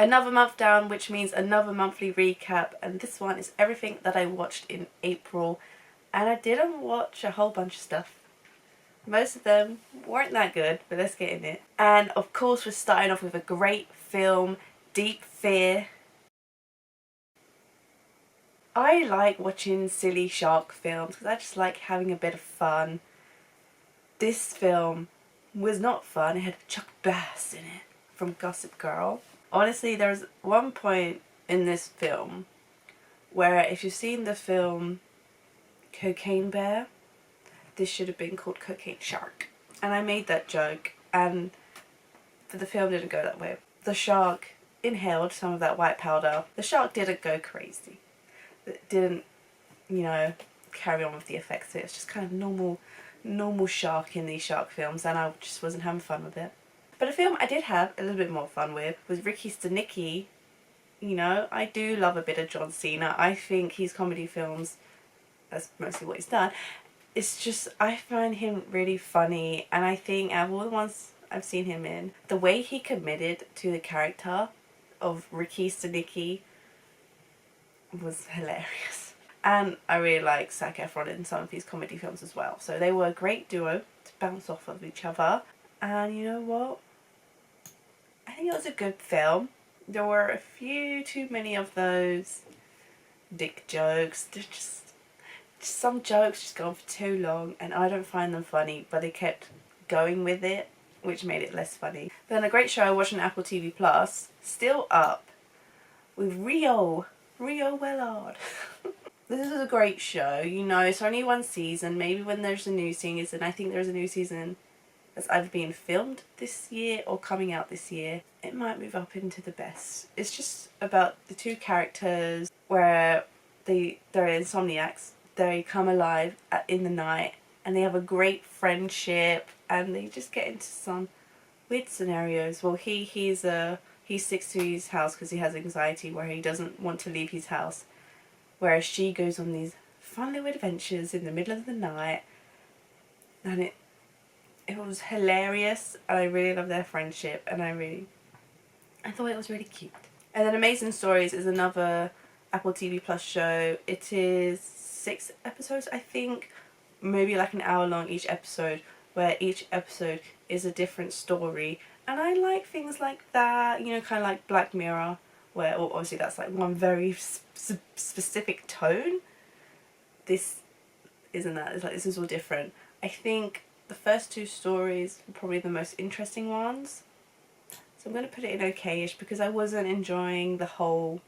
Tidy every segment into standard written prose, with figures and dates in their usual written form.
Another month down, which means another monthly recap, and this one is everything that I watched in April, and I didn't watch a whole bunch of stuff. Most of them weren't that good, but let's get in it. And of course we're starting off with a great film, Deep Fear. I like watching silly shark films because I just like having a bit of fun. This film was not fun. It had Chuck Bass in it from Gossip Girl. Honestly, there's one point in this film where if you've seen the film Cocaine Bear, this should have been called Cocaine Shark. And I made that joke, and the film didn't go that way. The shark inhaled some of that white powder. The shark didn't go crazy. It didn't, you know, carry on with the effects. It was just kind of normal shark in these shark films, and I just wasn't having fun with it. But a film I did have a little bit more fun with was Ricky Stenicki. You know, I do love a bit of John Cena. I think his comedy films, that's mostly what he's done, it's just, I find him really funny, and I think out of all the ones I've seen him in, the way he committed to the character of Ricky Stenicki was hilarious. And I really like Zac Efron in some of his comedy films as well. So they were a great duo to bounce off of each other. And you know what? I think it was a good film. There were a few too many of those dick jokes. There's just some jokes just go on for too long, and I don't find them funny, but they kept going with it, which made it less funny. Then a great show I watched on Apple TV Plus, Still Up, with Rio Wellard. This is a great show. You know, it's only one season. Maybe when there's a new season, I think there's a new season that's either being filmed this year or coming out this year, it might move up into the best. It's just about the two characters where they're insomniacs. They come alive in the night, and they have a great friendship, and they just get into some weird scenarios. Well, he sticks to his house because he has anxiety, where he doesn't want to leave his house, whereas she goes on these fun little adventures in the middle of the night, and it was hilarious, and I really love their friendship, and I thought it was really cute. And then Amazing Stories is another Apple TV Plus show. It is 6 episodes, I think, maybe like an hour long each episode, where each episode is a different story. And I like things like that, you know, kind of like Black Mirror, where obviously that's like one very specific tone. This isn't that. It's like, this is all different. I think the first 2 stories were probably the most interesting ones, so I'm going to put it in okay-ish, because I wasn't enjoying the whole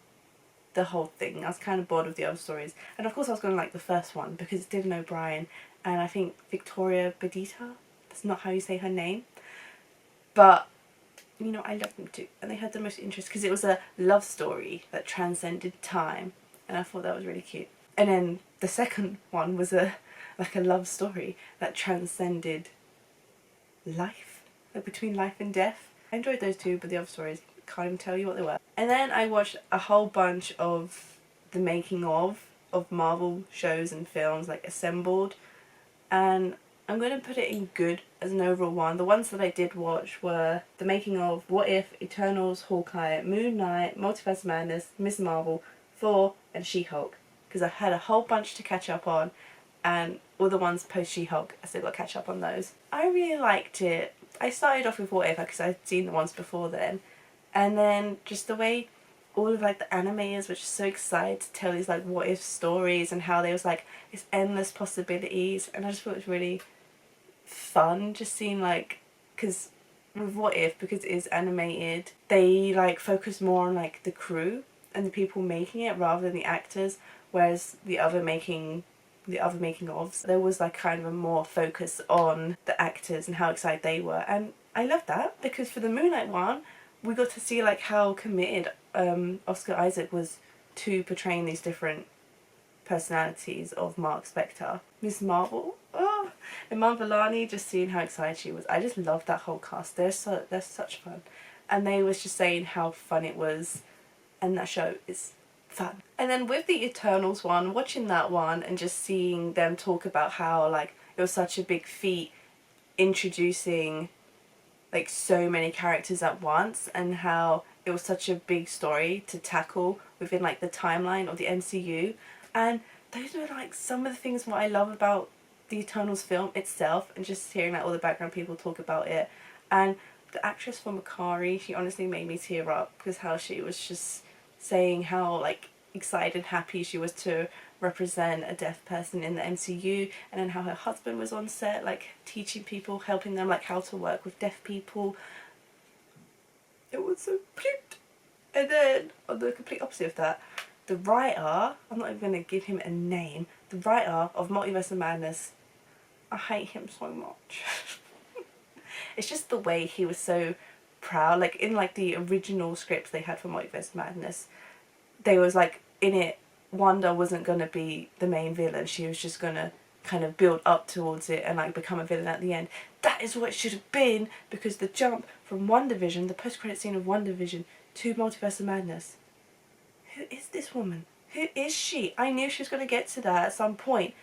thing. I was kind of bored of the other stories, and of course I was going to like the first one because it's Dylan O'Brien and I think Victoria Badita, that's not how you say her name, but you know, I loved them too, and they had the most interest because it was a love story that transcended time, and I thought that was really cute. And then the second one was like a love story that transcended life, like between life and death. I enjoyed those two, but the other stories, can't even tell you what they were. And then I watched a whole bunch of the making of Marvel shows and films, like assembled, and I'm going to put it in good as an overall one. The ones that I did watch were the making of What If, Eternals, Hawkeye, Moon Knight, Multiverse of Madness, Miss Marvel, Thor, and She-Hulk, because I had a whole bunch to catch up on, and all the ones post She-Hulk, I still got to catch up on those. I really liked it. I started off with What If because I'd seen the ones before then, and then just the way all of like the animators were just so excited to tell these like what if stories, and how there was like this endless possibilities, and I just thought it was really fun just seeing, like, because with What If, because it is animated, they like focus more on like the crew and the people making it rather than the actors, whereas the other making ofs, there was like kind of a more focus on the actors and how excited they were, and I loved that, because for the Moonlight one we got to see like how committed Oscar Isaac was to portraying these different personalities of Mark Spector. Miss Marvel, Iman Vellani, just seeing how excited she was. I just loved that whole cast. They're such fun, and they was just saying how fun it was, and that show is fun. And then with the Eternals one, watching that one and just seeing them talk about how like it was such a big feat introducing like so many characters at once, and how it was such a big story to tackle within like the timeline of the MCU, and those were like some of the things what I love about the Eternals film itself, and just hearing like all the background people talk about it. And the actress for Makari, she honestly made me tear up, because how she was just saying how like excited and happy she was to represent a deaf person in the MCU, and then how her husband was on set like teaching people, helping them like how to work with deaf people. It was so cute. And then on the complete opposite of that, the writer, I'm not even going to give him a name, the writer of Multiverse of Madness, I hate him so much. It's just the way he was so proud. Like in like the original scripts they had for Multiverse of Madness, they was like, in it, Wanda wasn't going to be the main villain. She was just going to kind of build up towards it and like become a villain at the end. That is what it should have been, because the jump from WandaVision, the post-credit scene of WandaVision, to Multiverse of Madness. Who is this woman? Who is she? I knew she was going to get to that at some point,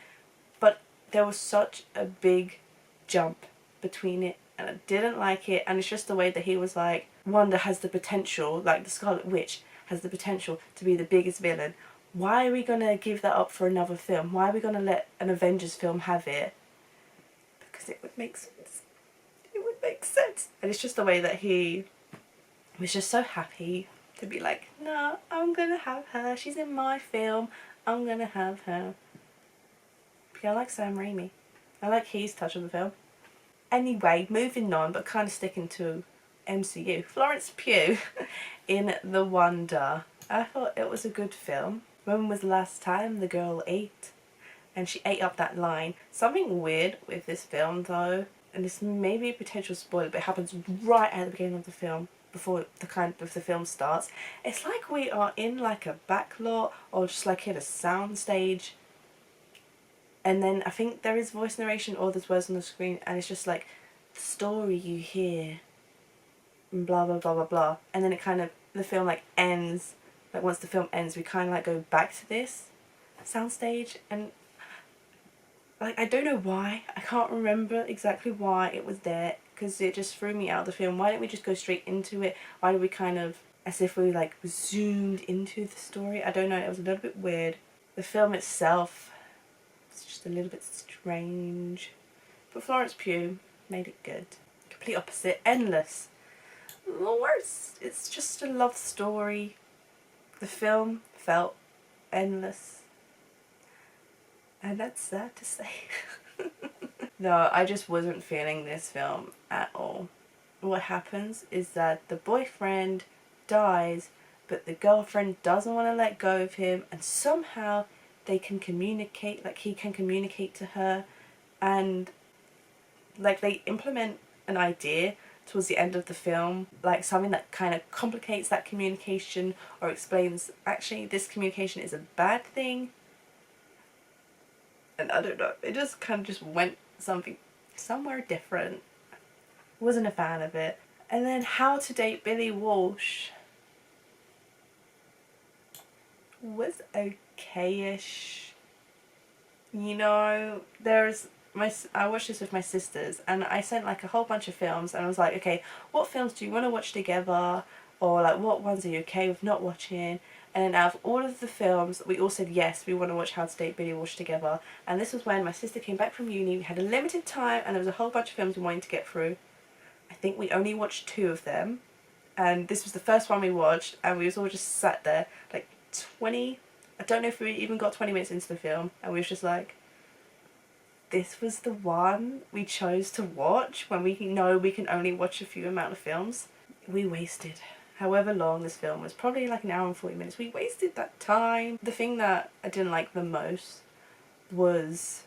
but there was such a big jump between it, and I didn't like it. And it's just the way that he was like, Wanda has the potential, like the Scarlet Witch has the potential to be the biggest villain. Why are we going to give that up for another film? Why are we going to let an Avengers film have it? Because it would make sense. It would make sense. And it's just the way that he was just so happy to be like, no, I'm going to have her. She's in my film. I'm going to have her. But yeah, I like Sam Raimi. I like his touch on the film. Anyway, moving on, but kind of sticking to MCU. Florence Pugh in The Wonder. I thought it was a good film. When was the last time the girl ate? And she ate up that line. Something weird with this film though, and this may be a potential spoiler, but it happens right at the beginning of the film, before the film starts. It's like we are in like a backlot, or just like in a sound stage. And then I think there is voice narration or there's words on the screen, and it's just like the story you hear and blah blah blah blah blah. And then it kind of, the film like ends. Like once the film ends, we kind of like go back to this soundstage, and like I don't know why, I can't remember exactly why it was there, because it just threw me out of the film. Why didn't we just go straight into it? Why did we kind of, as if we like zoomed into the story? I don't know, it was a little bit weird. The film itself was just a little bit strange, but Florence Pugh made it good. Complete opposite, Endless. The worst. It's just a love story. The film felt endless, and that's sad to say. No, I just wasn't feeling this film at all. What happens is that the boyfriend dies, but the girlfriend doesn't want to let go of him, and somehow they can communicate, like he can communicate to her, and like they implement an idea towards the end of the film, like something that kind of complicates that communication, or explains actually this communication is a bad thing. And I don't know, it just kind of just went somewhere different. Wasn't a fan of it. And then How to Date Billy Walsh was okay-ish. You know, I watched this with my sisters, and I sent like a whole bunch of films, and I was like, okay, what films do you want to watch together, or like what ones are you okay with not watching? And then out of all of the films, we all said yes, we want to watch How to Date Billy Walsh together. And this was when my sister came back from uni, we had a limited time, and there was a whole bunch of films we wanted to get through. I think we only watched 2 of them, and this was the first one we watched, and we was all just sat there like 20, I don't know if we even got 20 minutes into the film, and we was just like, this was the one we chose to watch when we know we can only watch a few amount of films. We wasted however long this film was, probably like an hour and 40 minutes. We wasted that time. The thing that I didn't like the most was,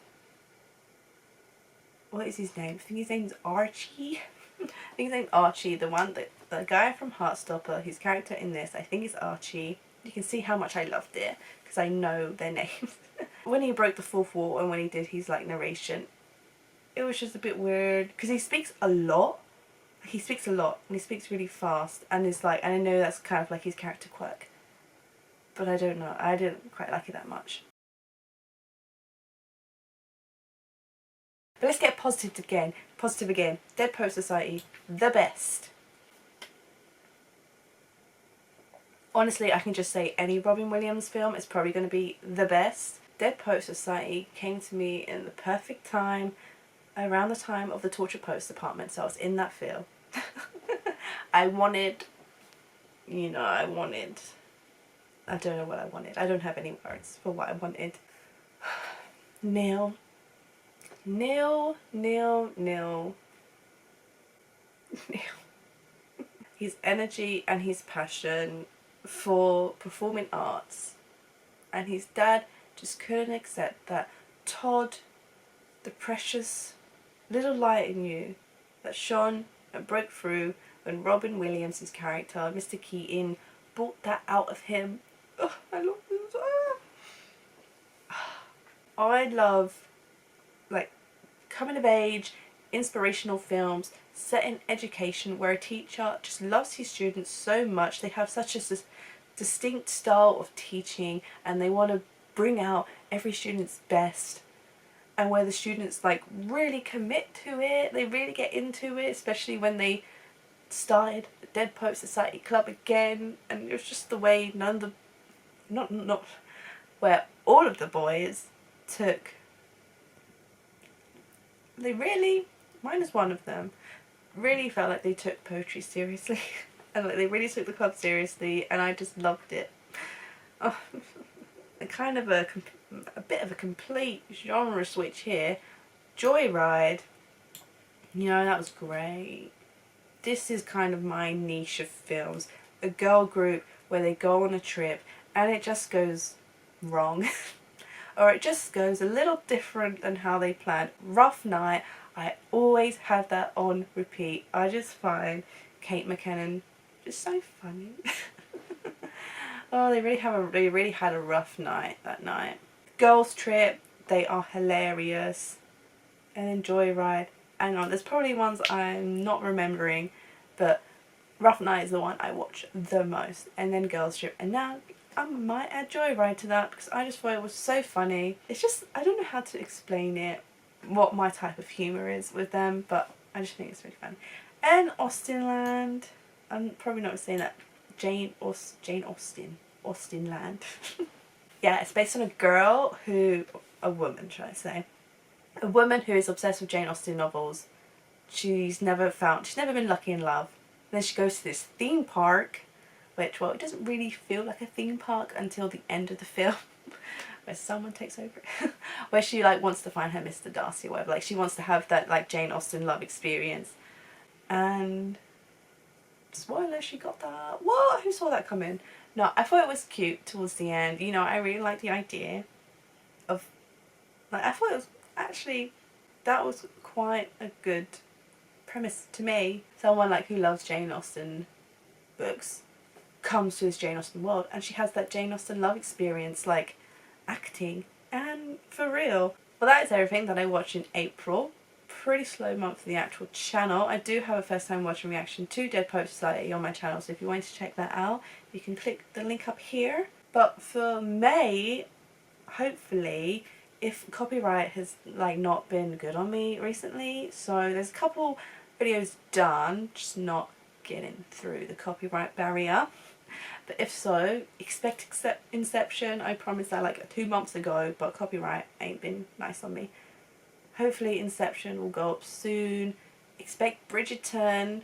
what is his name? I think his name's Archie. I think his name's Archie, the guy from Heartstopper, his character in this, I think is Archie. You can see how much I loved it, because I know their names. When he broke the fourth wall, and when he did his like narration, it was just a bit weird, because he speaks a lot. He speaks a lot, and he speaks really fast, and it's like, and I know that's kind of like his character quirk, but I don't know, I didn't quite like it that much. But let's get positive again. Dead Poet Society, the best. Honestly, I can just say any Robin Williams film is probably going to be the best. Dead Poet Society came to me in the perfect time, around the time of the Torture Poets Department, so I was in that film. I wanted, you know, I don't know what I wanted. I don't have any words for what I wanted. Neil. His energy and his passion for performing arts, and his dad just couldn't accept that Todd, the precious little light in you that shone and broke through when Robin Williams' character, Mr. Keaton, brought that out of him. Oh, I love this. I love like coming of age, inspirational films set in education where a teacher just loves his students so much. They have such a distinct style of teaching and they want to bring out every student's best, and where the students like really commit to it, they really get into it, especially when they started the Dead Poet Society Club again, and it was just the way where all of the boys took, they really, minus one of them, really felt like they took poetry seriously and like they really took the club seriously, and I just loved it. Oh, kind of a bit of a complete genre switch here. Joyride, you know, that was great. This is kind of my niche of films. A girl group where they go on a trip and it just goes wrong. Or it just goes a little different than how they planned. Rough Night, I always have that on repeat. I just find Kate McKinnon just so funny. Oh, they really had a rough night that night. Girls Trip, they are hilarious. And then Joyride, hang on, there's probably ones I'm not remembering, but Rough Night is the one I watch the most. And then Girls Trip, and now I might add Joyride to that because I just thought it was so funny. It's just, I don't know how to explain it, what my type of humour is with them, but I just think it's really funny. And Austenland, I'm probably not saying that, Jane Austen. Austenland. Yeah, it's based on a woman who is obsessed with Jane Austen novels. She's never been lucky in love. And then she goes to this theme park, which, well, it doesn't really feel like a theme park until the end of the film, where someone takes over it, where she like wants to find her Mr. Darcy or whatever. Like she wants to have that like Jane Austen love experience. And spoiler, she got that. What? Who saw that coming? No, I thought it was cute towards the end. You know, I really liked the idea of, like, I thought it was actually, that was quite a good premise to me. Someone like who loves Jane Austen books comes to this Jane Austen world and she has that Jane Austen love experience, like acting and for real. Well, that is everything that I watched in April. Pretty slow month for the actual channel. I do have a first time watching reaction to Dead Poet Society on my channel, so if you want to check that out you can click the link up here. But for May, hopefully, if copyright has like not been good on me recently, so there's a couple videos done, just not getting through the copyright barrier. But if so, expect Inception. I promised that like 2 months ago, but copyright ain't been nice on me. Hopefully Inception will go up soon. Expect Bridgerton.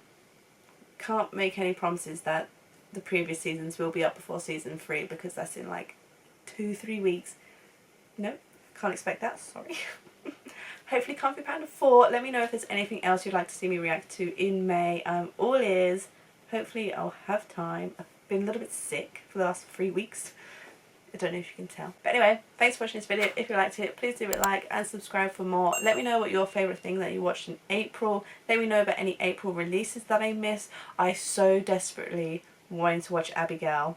Can't make any promises that the previous seasons will be up before season 3 because that's in like 2-3 weeks. Nope, can't expect that, sorry. Hopefully Kung Fu Panda 4. Let me know if there's anything else you'd like to see me react to in May. I'm all ears. Hopefully I'll have time. I've been a little bit sick for the last 3 weeks. I don't know if you can tell. But anyway, thanks for watching this video. If you liked it, please do it like and subscribe for more. Let me know what your favourite thing that you watched in April. Let me know about any April releases that I missed. I so desperately wanted to watch Abigail.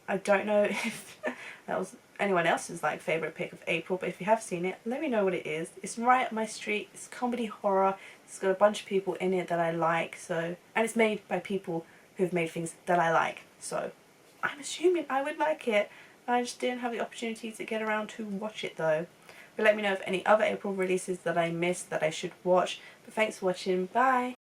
I don't know if that was anyone else's like favourite pick of April, but if you have seen it, let me know what it is. It's right up my street. It's comedy horror. It's got a bunch of people in it that I like, so, and it's made by people who've made things that I like, so I'm assuming I would like it. I just didn't have the opportunity to get around to watch it though. But let me know if any other April releases that I missed that I should watch. But thanks for watching. Bye!